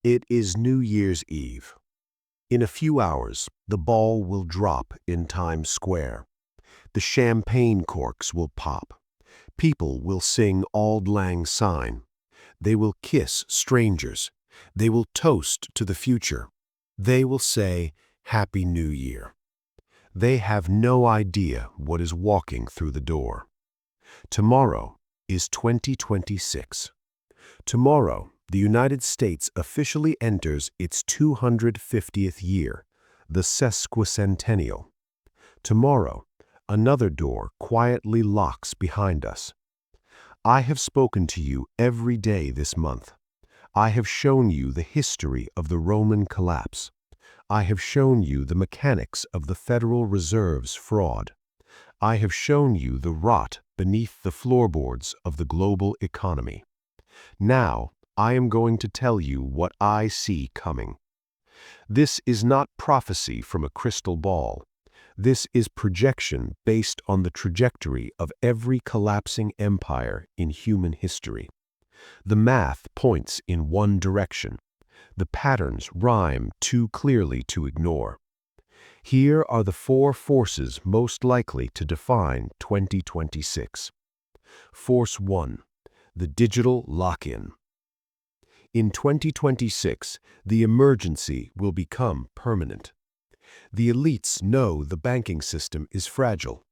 It is New Year's Eve. In a few hours, the ball will drop in Times Square. The champagne corks will pop. People will sing Auld Lang Syne. They will kiss strangers. They will toast to the future. They will say, Happy New Year. They have no idea what is walking through the door. Tomorrow is 2026. Tomorrow, the United States officially enters its 250th year, the Sestercentennial. Tomorrow, another door quietly locks behind us. I have spoken to you every day this month. I have shown you the history of the Roman collapse. I have shown you the mechanics of the Federal Reserve's fraud. I have shown you the rot beneath the floorboards of the global economy. Now, I am going to tell you what I see coming. This is not prophecy from a crystal ball. This is projection based on the trajectory of every collapsing empire in human history. The math points in one direction. The patterns rhyme too clearly to ignore. Here are the four forces most likely to define 2026. Force 1. The digital lock-in. In 2026, the emergency will become permanent. The elites know the banking system is fragile.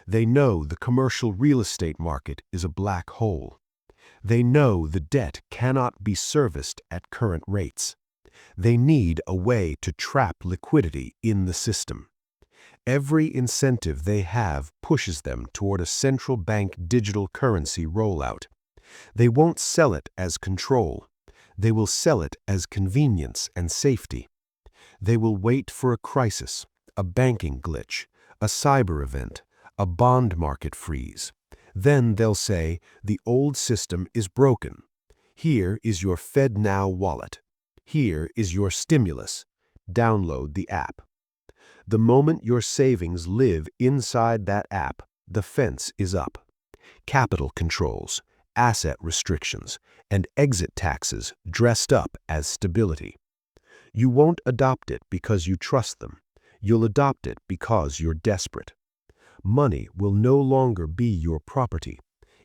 They know the commercial real estate market is a black hole. They know the debt cannot be serviced at current rates. They need a way to trap liquidity in the system. Every incentive they have pushes them toward a central bank digital currency rollout. They won't sell it as control. They will sell it as convenience and safety. They will wait for a crisis, a banking glitch, a cyber event, a bond market freeze. Then they'll say, the old system is broken. Here is your FedNow wallet. Here is your stimulus. Download the app. The moment your savings live inside that app, the fence is up. Capital controls, asset restrictions, and exit taxes dressed up as stability. You won't adopt it because you trust them. You'll adopt it because you're desperate. Money will no longer be your property.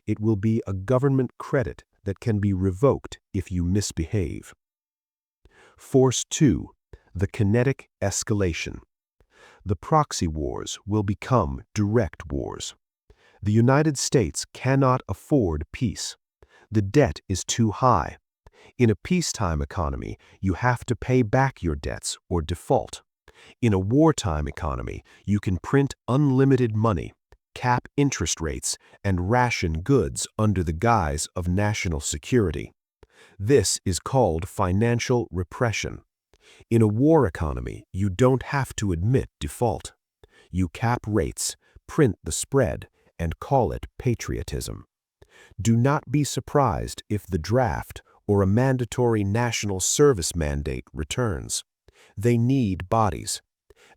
It will be a government credit that can be revoked if you misbehave. Force 2. The kinetic escalation. The proxy wars will become direct wars. The United States cannot afford peace. The debt is too high. In a peacetime economy, you have to pay back your debts or default. In a wartime economy, you can print unlimited money, cap interest rates, and ration goods under the guise of national security. This is called financial repression. In a war economy, you don't have to admit default. You cap rates, print the spread, and call it patriotism. Do not be surprised if the draft or a mandatory national service mandate returns. They need bodies.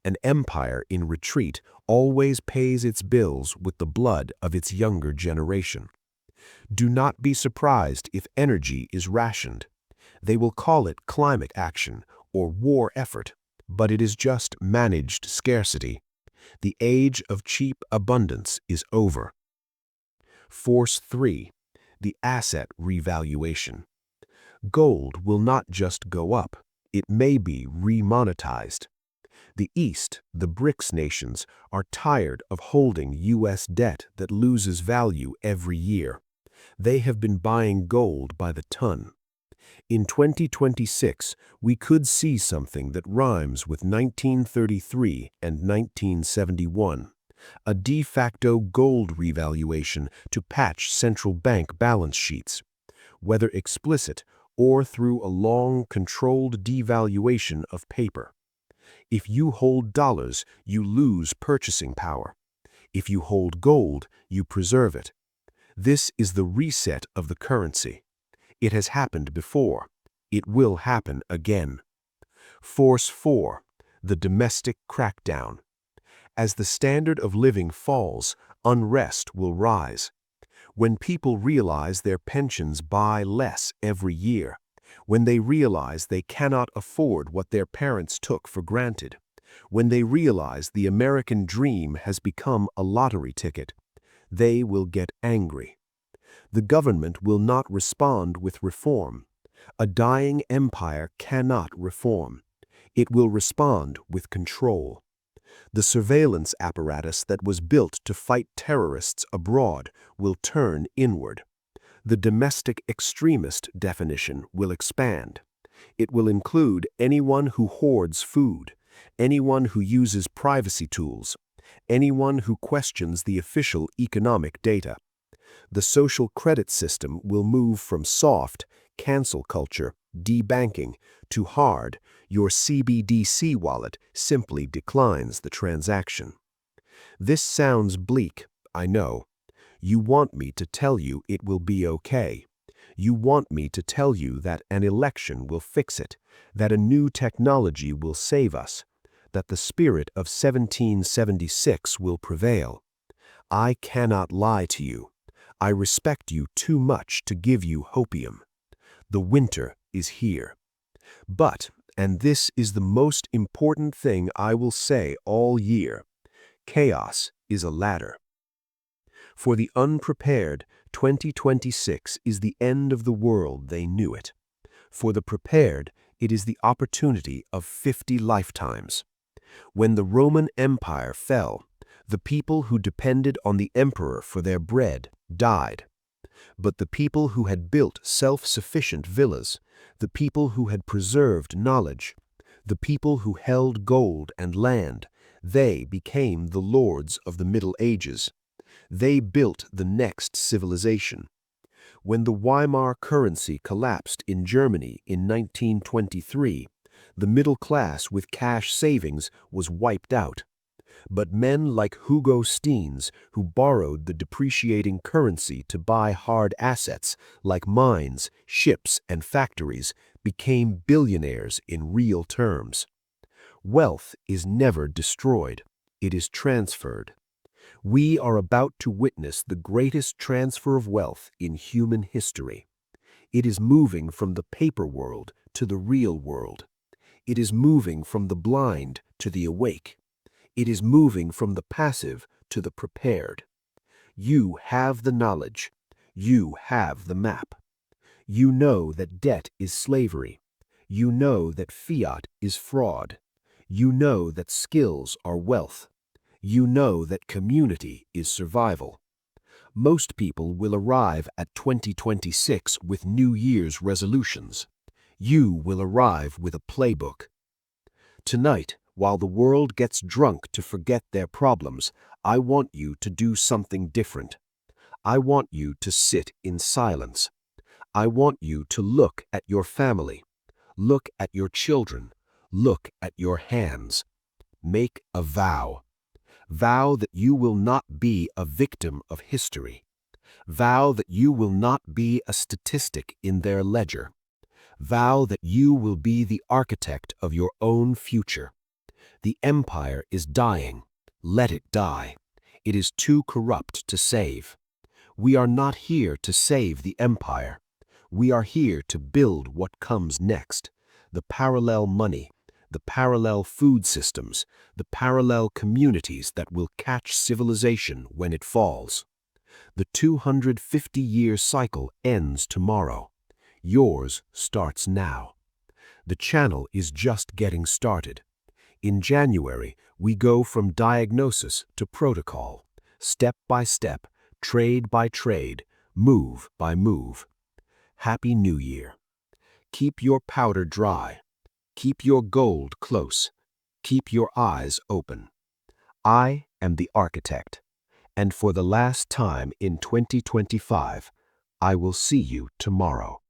An empire in retreat always pays its bills with the blood of its younger generation. Do not be surprised if energy is rationed. They will call it climate action or war effort, but it is just managed scarcity. The age of cheap abundance is over. Force 3. The asset revaluation. Gold will not just go up. It may be remonetized. The East, the BRICS nations, are tired of holding U.S. debt that loses value every year. They have been buying gold by the ton. In 2026, we could see something that rhymes with 1933 and 1971, a de facto gold revaluation to patch central bank balance sheets, whether explicit or through a long, controlled devaluation of paper. If you hold dollars, you lose purchasing power. If you hold gold, you preserve it. This is the reset of the currency. It has happened before. It will happen again. Force 4. The domestic crackdown. As the standard of living falls, unrest will rise. When people realize their pensions buy less every year, when they realize they cannot afford what their parents took for granted, when they realize the American dream has become a lottery ticket, they will get angry. The government will not respond with reform. A dying empire cannot reform. It will respond with control. The surveillance apparatus that was built to fight terrorists abroad will turn inward. The domestic extremist definition will expand. It will include anyone who hoards food, anyone who uses privacy tools, anyone who questions the official economic data. The social credit system will move from soft, cancel culture, debanking, to hard, your CBDC wallet simply declines the transaction. This sounds bleak, I know. You want me to tell you it will be okay. You want me to tell you that an election will fix it, that a new technology will save us, that the spirit of 1776 will prevail. I cannot lie to you. I respect you too much to give you hopium. The winter is here. But, and this is the most important thing I will say all year, chaos is a ladder. For the unprepared, 2026 is the end of the world they knew it. For the prepared, it is the opportunity of 50 lifetimes. When the Roman Empire fell, the people who depended on the emperor for their bread died. But the people who had built self-sufficient villas, the people who had preserved knowledge, the people who held gold and land, they became the lords of the Middle Ages. They built the next civilization. When the Weimar currency collapsed in Germany in 1923, the middle class with cash savings was wiped out. But men like Hugo Steens, who borrowed the depreciating currency to buy hard assets like mines, ships, and factories, became billionaires in real terms. Wealth is never destroyed. It is transferred. We are about to witness the greatest transfer of wealth in human history. It is moving from the paper world to the real world. It is moving from the blind to the awake. It is moving from the passive to the prepared. You have the knowledge. You have the map. You know that debt is slavery. You know that fiat is fraud. You know that skills are wealth. You know that community is survival. Most people will arrive at 2026 with New Year's resolutions. You will arrive with a playbook. Tonight, while the world gets drunk to forget their problems, I want you to do something different. I want you to sit in silence. I want you to look at your family. Look at your children. Look at your hands. Make a vow. Vow that you will not be a victim of history. Vow that you will not be a statistic in their ledger. Vow that you will be the architect of your own future. The empire is dying. Let it die. It is too corrupt to save. We are not here to save the empire. We are here to build what comes next. The parallel money, the parallel food systems, the parallel communities that will catch civilization when it falls. The 250-year cycle ends tomorrow. Yours starts now. The channel is just getting started. In January, we go from diagnosis to protocol, step by step, trade by trade, move by move. Happy New Year. Keep your powder dry. Keep your gold close. Keep your eyes open. I am the architect, and for the last time in 2025, I will see you tomorrow.